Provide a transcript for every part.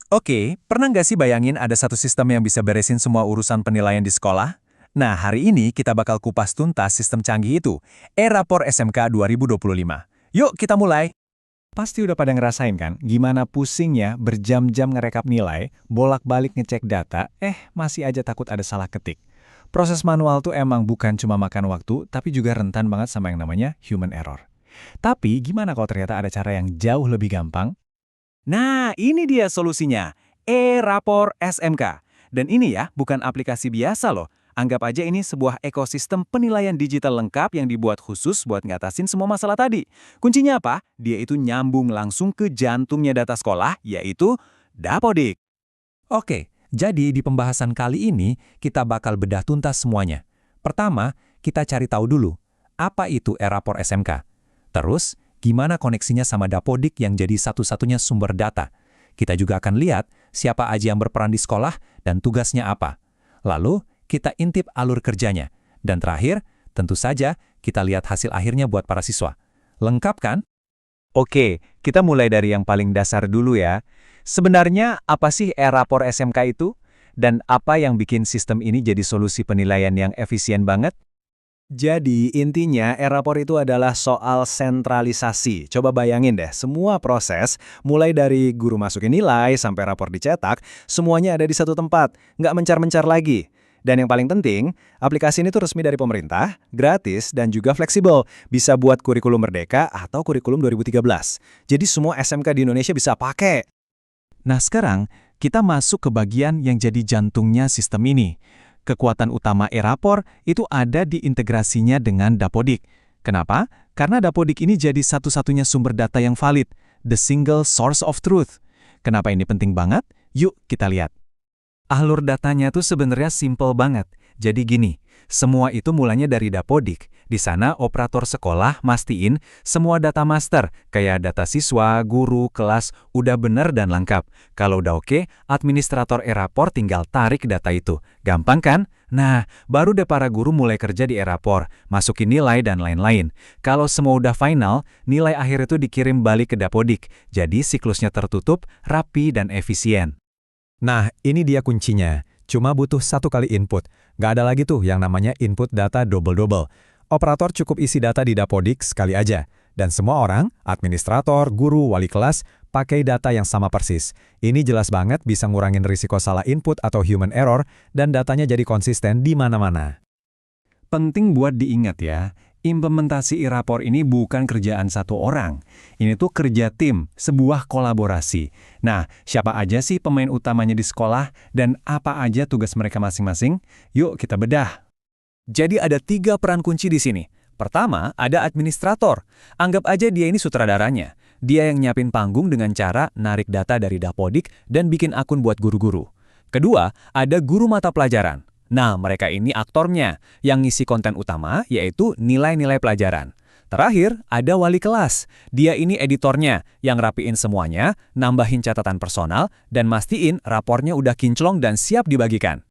Oke, pernah nggak sih bayangin ada satu sistem yang bisa beresin semua urusan penilaian di sekolah? Nah, hari ini kita bakal kupas tuntas sistem canggih itu, e-rapor SMK 2025. Yuk, kita mulai. Pasti udah pada ngerasain kan, gimana pusingnya berjam-jam ngerekap nilai, bolak-balik ngecek data, masih aja takut ada salah ketik. Proses manual tuh emang bukan cuma makan waktu, tapi juga rentan banget sama yang namanya human error. Tapi gimana kalau ternyata ada cara yang jauh lebih gampang? Nah, ini dia solusinya, e-rapor SMK. Dan ini ya, bukan aplikasi biasa loh. Anggap aja ini sebuah ekosistem penilaian digital lengkap yang dibuat khusus buat ngatasin semua masalah tadi. Kuncinya apa? Dia itu nyambung langsung ke jantungnya data sekolah, yaitu Dapodik. Oke, jadi di pembahasan kali ini kita bakal bedah tuntas semuanya. Pertama, kita cari tahu dulu, apa itu e-rapor SMK? Terus, gimana koneksinya sama Dapodik yang jadi satu-satunya sumber data? Kita juga akan lihat siapa aja yang berperan di sekolah dan tugasnya apa. Lalu, kita intip alur kerjanya. Dan terakhir, tentu saja kita lihat hasil akhirnya buat para siswa. Lengkap kan? Oke, kita mulai dari yang paling dasar dulu ya. Sebenarnya apa sih e-rapor SMK itu? Dan apa yang bikin sistem ini jadi solusi penilaian yang efisien banget? Jadi intinya e-rapor itu adalah soal sentralisasi. Coba bayangin deh, semua proses, mulai dari guru masukin nilai sampai rapor dicetak, semuanya ada di satu tempat, nggak mencar-mencar lagi. Dan yang paling penting, aplikasi ini tuh resmi dari pemerintah, gratis, dan juga fleksibel. Bisa buat kurikulum Merdeka atau kurikulum 2013. Jadi semua SMK di Indonesia bisa pakai. Nah sekarang, kita masuk ke bagian yang jadi jantungnya sistem ini. Kekuatan utama e-rapor itu ada di integrasinya dengan Dapodik. Kenapa? Karena Dapodik ini jadi satu-satunya sumber data yang valid, the single source of truth. Kenapa ini penting banget? Yuk kita lihat. Alur datanya tuh sebenarnya simple banget. Jadi gini, semua itu mulanya dari Dapodik. Di sana operator sekolah mastiin semua data master, kayak data siswa, guru, kelas, udah bener dan lengkap. Kalau udah oke, administrator e-rapor tinggal tarik data itu. Gampang kan? Nah, baru deh para guru mulai kerja di e-rapor, masukin nilai dan lain-lain. Kalau semua udah final, nilai akhir itu dikirim balik ke Dapodik. Jadi siklusnya tertutup, rapi, dan efisien. Nah, ini dia kuncinya. Cuma butuh satu kali input. Nggak ada lagi tuh yang namanya input data double-double. Operator cukup isi data di Dapodik sekali aja. Dan semua orang, administrator, guru, wali kelas, pakai data yang sama persis. Ini jelas banget bisa ngurangin risiko salah input atau human error, dan datanya jadi konsisten di mana-mana. Penting buat diingat ya, implementasi e-rapor ini bukan kerjaan satu orang. Ini tuh kerja tim, sebuah kolaborasi. Nah, siapa aja sih pemain utamanya di sekolah dan apa aja tugas mereka masing-masing? Yuk kita bedah. Jadi ada 3 peran kunci di sini. Pertama, ada administrator. Anggap aja dia ini sutradaranya. Dia yang nyiapin panggung dengan cara narik data dari Dapodik dan bikin akun buat guru-guru. Kedua, ada guru mata pelajaran. Nah, mereka ini aktornya, yang ngisi konten utama yaitu nilai-nilai pelajaran. Terakhir, ada wali kelas. Dia ini editornya, yang rapiin semuanya, nambahin catatan personal, dan mastiin rapornya udah kinclong dan siap dibagikan.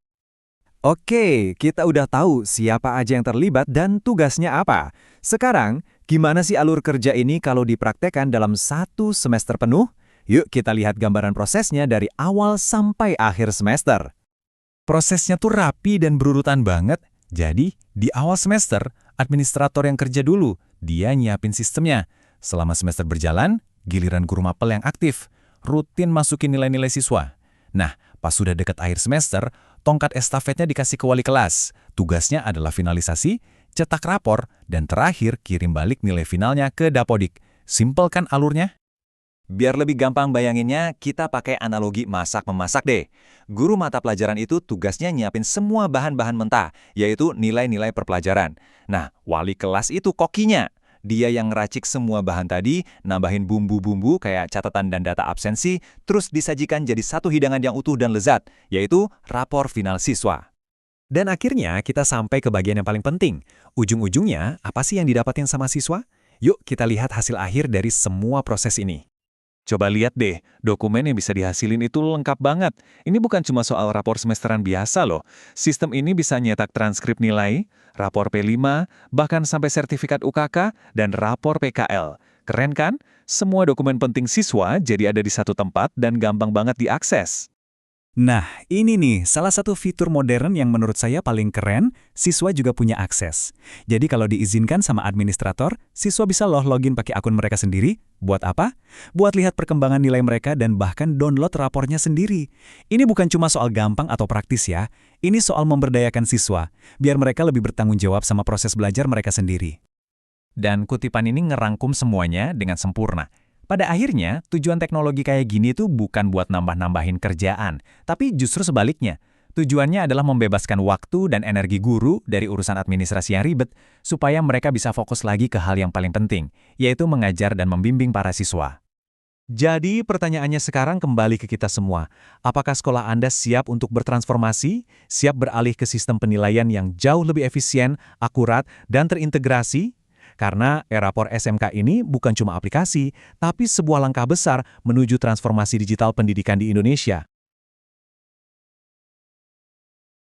Oke, kita udah tahu siapa aja yang terlibat dan tugasnya apa. Sekarang, gimana sih alur kerja ini kalau dipraktekkan dalam satu semester penuh? Yuk kita lihat gambaran prosesnya dari awal sampai akhir semester. Prosesnya tuh rapi dan berurutan banget. Jadi, di awal semester, administrator yang kerja dulu, dia nyiapin sistemnya. Selama semester berjalan, giliran guru mapel yang aktif, rutin masukin nilai-nilai siswa. Nah, pas sudah dekat akhir semester, tongkat estafetnya dikasih ke wali kelas. Tugasnya adalah finalisasi, cetak rapor, dan terakhir kirim balik nilai finalnya ke Dapodik. Simpel kan alurnya? Biar lebih gampang bayanginnya, kita pakai analogi masak-memasak deh. Guru mata pelajaran itu tugasnya nyiapin semua bahan-bahan mentah, yaitu nilai-nilai per pelajaran. Nah, wali kelas itu kokinya. Dia yang ngeracik semua bahan tadi, nambahin bumbu-bumbu kayak catatan dan data absensi, terus disajikan jadi satu hidangan yang utuh dan lezat, yaitu rapor final siswa. Dan akhirnya kita sampai ke bagian yang paling penting. Ujung-ujungnya, apa sih yang didapatin sama siswa? Yuk kita lihat hasil akhir dari semua proses ini. Coba lihat deh, dokumen yang bisa dihasilin itu lengkap banget. Ini bukan cuma soal rapor semesteran biasa loh. Sistem ini bisa nyetak transkrip nilai, rapor P5, bahkan sampai sertifikat UKK, dan rapor PKL. Keren kan? Semua dokumen penting siswa jadi ada di satu tempat dan gampang banget diakses. Nah, ini nih salah satu fitur modern yang menurut saya paling keren, siswa juga punya akses. Jadi kalau diizinkan sama administrator, siswa bisa login pakai akun mereka sendiri. Buat apa? Buat lihat perkembangan nilai mereka dan bahkan download rapornya sendiri. Ini bukan cuma soal gampang atau praktis ya, ini soal memberdayakan siswa, biar mereka lebih bertanggung jawab sama proses belajar mereka sendiri. Dan kutipan ini ngerangkum semuanya dengan sempurna. Pada akhirnya, tujuan teknologi kayak gini tuh bukan buat nambah-nambahin kerjaan, tapi justru sebaliknya. Tujuannya adalah membebaskan waktu dan energi guru dari urusan administrasi yang ribet, supaya mereka bisa fokus lagi ke hal yang paling penting, yaitu mengajar dan membimbing para siswa. Jadi, pertanyaannya sekarang kembali ke kita semua. Apakah sekolah Anda siap untuk bertransformasi? Siap beralih ke sistem penilaian yang jauh lebih efisien, akurat, dan terintegrasi? Karena e-rapor SMK ini bukan cuma aplikasi, tapi sebuah langkah besar menuju transformasi digital pendidikan di Indonesia.